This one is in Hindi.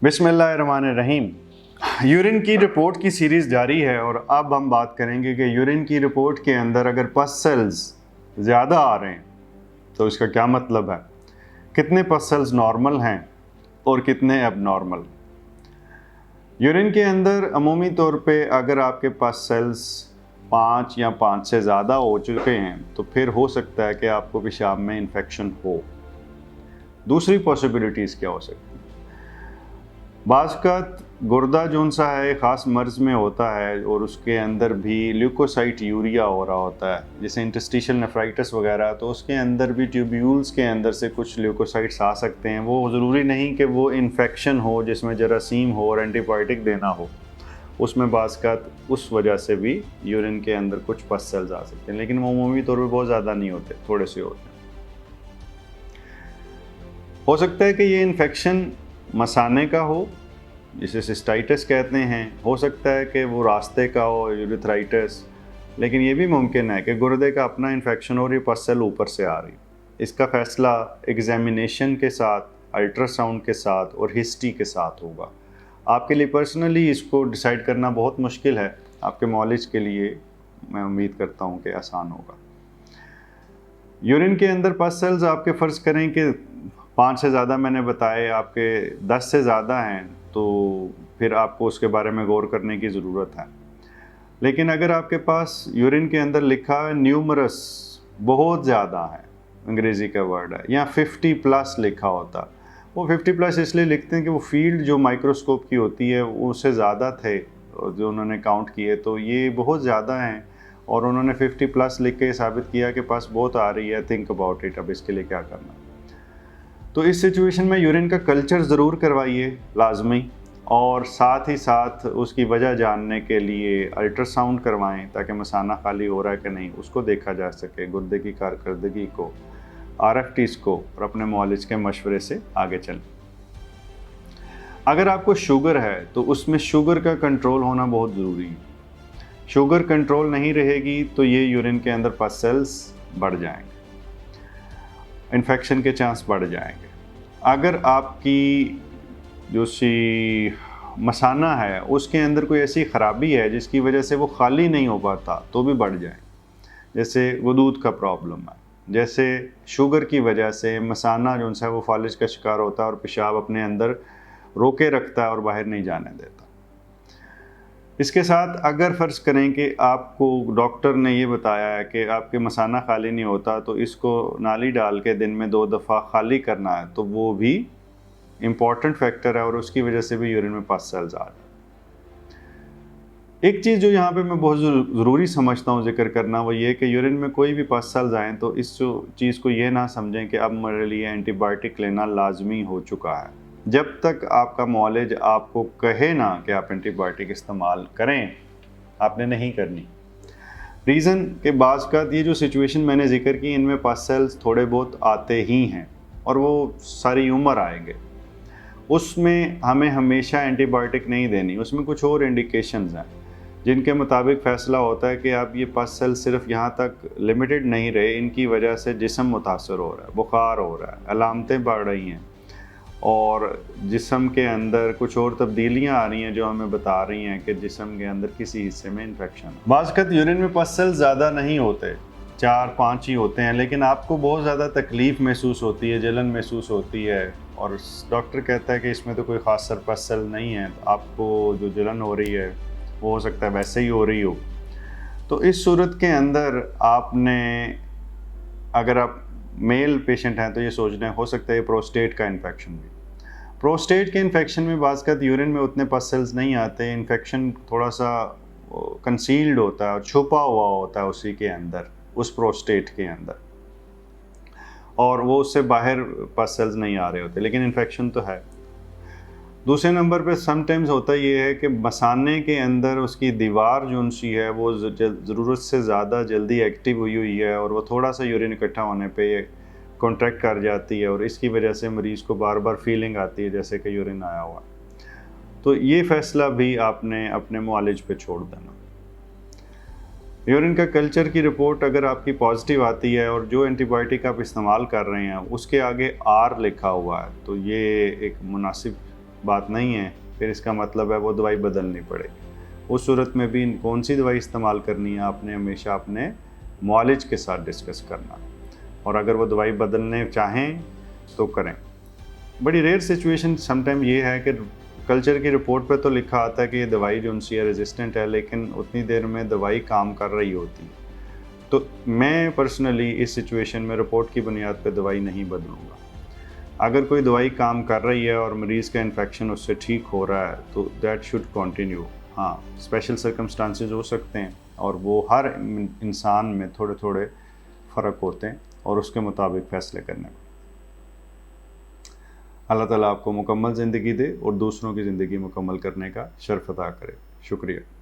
बिस्मिल्लाहिर्रहमानिर्रहीम। यूरिन की रिपोर्ट की सीरीज़ जारी है और अब हम बात करेंगे कि यूरिन की रिपोर्ट के अंदर अगर पस सेल्स ज़्यादा आ रहे हैं तो इसका क्या मतलब है, कितने पस सेल्स नॉर्मल हैं और कितने अब नॉर्मल। यूरिन के अंदर अमूमी तौर पे अगर आपके पस सेल्स 5 या 5 से ज़्यादा हो चुके हैं तो फिर हो सकता है कि आपको पेशाब में इन्फेक्शन हो। दूसरी पॉसिबिलिटीज़ क्या हो सकती है, बाज़ गुर्दा जो सा है ख़ास मर्ज़ में होता है और उसके अंदर भी ल्यूकोसाइट यूरिया हो रहा होता है, जैसे इंटरस्टिशियल नेफ्राइटिस वगैरह, तो उसके अंदर भी ट्यूब्यूल्स के अंदर से कुछ ल्यूकोसाइट्स आ सकते हैं। वो ज़रूरी नहीं कि वो इन्फेक्शन हो जिसमें जरासीम हो और एंटीबायोटिक देना हो, उसमें बाज़ उस वजह से भी यूरिन के अंदर कुछ पस सेल्स आ सकते हैं, लेकिन वो अमूमी तौर पर बहुत ज़्यादा नहीं होते, थोड़े से होते हैं। हो सकता है कि ये इन्फेक्शन मसाने का हो जिसे सिस्टाइटिस कहते हैं, हो सकता है कि वो रास्ते का हो यूरिथ्राइटिस, लेकिन ये भी मुमकिन है कि गुर्दे का अपना इन्फेक्शन और ये पस सेल ऊपर से आ रही। इसका फ़ैसला एग्जामिनेशन के साथ, अल्ट्रासाउंड के साथ और हिस्ट्री के साथ होगा। आपके लिए पर्सनली इसको डिसाइड करना बहुत मुश्किल है, आपके मॉलेज के लिए मैं उम्मीद करता हूँ कि आसान होगा। यूरिन के अंदर पस सेल्स आपके फ़र्ज़ करें कि 5 से ज़्यादा मैंने बताए, आपके 10 से ज़्यादा हैं तो फिर आपको उसके बारे में गौर करने की ज़रूरत है। लेकिन अगर आपके पास यूरिन के अंदर लिखा है न्यूमरस, बहुत ज़्यादा है, अंग्रेज़ी का वर्ड है, या 50+ लिखा होता, वो 50+ इसलिए लिखते हैं कि वो फील्ड जो माइक्रोस्कोप की होती है उससे ज़्यादा थे जो उन्होंने काउंट किए, तो ये बहुत ज़्यादा हैं और उन्होंने 50+ लिख के साबित किया कि पास बहुत आ रही है, थिंक अबाउट इट, अब इसके लिए क्या करना। तो इस सिचुएशन में यूरिन का कल्चर ज़रूर करवाइए लाजमी, और साथ ही साथ उसकी वजह जानने के लिए अल्ट्रासाउंड करवाएं ताकि मसाना खाली हो रहा है कि नहीं उसको देखा जा सके, गुर्दे की कारकर्दगी को, RFTs को, और अपने मुआलिज के मशवरे से आगे चलें। अगर आपको शुगर है तो उसमें शुगर का कंट्रोल होना बहुत ज़रूरी है। शुगर कंट्रोल नहीं रहेगी तो ये यूरिन के अंदर पस सेल्स बढ़ जाएंगे, इन्फेक्शन के चांस बढ़ जाएंगे। अगर आपकी जो सी मसाना है उसके अंदर कोई ऐसी ख़राबी है जिसकी वजह से वो खाली नहीं हो पाता तो भी बढ़ जाए, जैसे वदूद का प्रॉब्लम है, जैसे शुगर की वजह से मसाना जो है वो फालिज का शिकार होता है और पेशाब अपने अंदर रोके रखता है और बाहर नहीं जाने देता। इसके साथ अगर फ़र्ज़ करें कि आपको डॉक्टर ने ये बताया है कि आपके मसाना खाली नहीं होता तो इसको नाली डाल के दिन में 2 दफ़ा खाली करना है, तो वो भी इम्पॉर्टेंट फैक्टर है और उसकी वजह से भी यूरिन में पस सेल्स आ रहे हैं। एक चीज़ जो यहाँ पे मैं बहुत ज़रूरी समझता हूँ जिक्र करना, वो ये कि यूरिन में कोई भी पस सेल्स आएँ तो इस चीज़ को ये ना समझें कि अब मेरे लिए एंटीबायोटिक लेना लाजमी हो चुका है। जब तक आपका मॉलेज आपको कहे ना कि आप एंटीबायोटिक इस्तेमाल करें, आपने नहीं करनी। रीज़न के बाज़ का ये जो सिचुएशन मैंने जिक्र की, इनमें पस सेल्स थोड़े बहुत आते ही हैं और वो सारी उम्र आएंगे। उसमें हमें हमेशा एंटीबायोटिक नहीं देनी, उसमें कुछ और इंडिकेशंस हैं जिनके मुताबिक फ़ैसला होता है कि आप ये पस सेल सिर्फ यहाँ तक लिमिटेड नहीं रहे, इनकी वजह से जिस्म मुतासर हो रहा है, बुखार हो रहा है, अलामतें बढ़ रही हैं और जिस्म के अंदर कुछ और तब्दीलियाँ आ रही हैं जो हमें बता रही हैं कि जिस्म के अंदर किसी हिस्से में इन्फेक्शन है। बाज़ यूरिन में पस सेल्स ज़्यादा नहीं होते, 4-5 ही होते हैं, लेकिन आपको बहुत ज़्यादा तकलीफ़ महसूस होती है, जलन महसूस होती है और डॉक्टर कहता है कि इसमें तो कोई ख़ास सर पस सेल नहीं है, आपको जो जलन हो रही है वो हो सकता है वैसे ही हो रही हो। तो इस सूरत के अंदर आपने, अगर आप मेल पेशेंट हैं तो ये सोचना हो सकता है प्रोस्टेट का इन्फेक्शन भी। प्रोस्टेट के इन्फेक्शन में बाज़ यूरिन में उतने पस सेल्स नहीं आते, इन्फेक्शन थोड़ा सा कंसील्ड होता है और छुपा हुआ होता है उसी के अंदर, उस प्रोस्टेट के अंदर, और वो उससे बाहर पस सेल्स नहीं आ रहे होते, लेकिन इन्फेक्शन तो है। दूसरे नंबर पे समटाइम्स होता ये है कि मसाने के अंदर उसकी दीवार जो सी है वो ज़रूरत से ज़्यादा जल्दी एक्टिव हुई है और वो थोड़ा सा यूरिन इकट्ठा होने पे कॉन्ट्रैक्ट कर जाती है और इसकी वजह से मरीज़ को बार बार फीलिंग आती है जैसे कि यूरिन आया हुआ। तो ये फ़ैसला भी आपने अपने मुआलिज पे छोड़ देना। यूरिन का कल्चर की रिपोर्ट अगर आपकी पॉजिटिव आती है और जो एंटीबायोटिक आप इस्तेमाल कर रहे हैं उसके आगे R लिखा हुआ है तो ये एक मुनासिब बात नहीं है, फिर इसका मतलब है वो दवाई बदलनी पड़ेगी। उस सूरत में भी कौन सी दवाई इस्तेमाल करनी है आपने हमेशा अपने मुआलिज के साथ डिस्कस करना, और अगर वो दवाई बदलने चाहें तो करें। बड़ी रेयर सिचुएशन समटाइम ये है कि कल्चर की रिपोर्ट पे तो लिखा आता है कि ये दवाई जो उनसी रेजिस्टेंट है, लेकिन उतनी देर में दवाई काम कर रही होती है। तो मैं पर्सनली इस सिचुएशन में रिपोर्ट की बुनियाद पे दवाई नहीं बदलूँगा। अगर कोई दवाई काम कर रही है और मरीज़ का इन्फेक्शन उससे ठीक हो रहा है तो दैट शुड कंटिन्यू। हाँ, स्पेशल सर्कमस्टांसेस हो सकते हैं और वो हर इंसान में थोड़े थोड़े फ़र्क होते हैं और उसके मुताबिक फ़ैसले करने। अल्लाह ताला आपको मुकम्मल ज़िंदगी दे और दूसरों की ज़िंदगी मुकम्मल करने का शर्फ अता करे। शुक्रिया।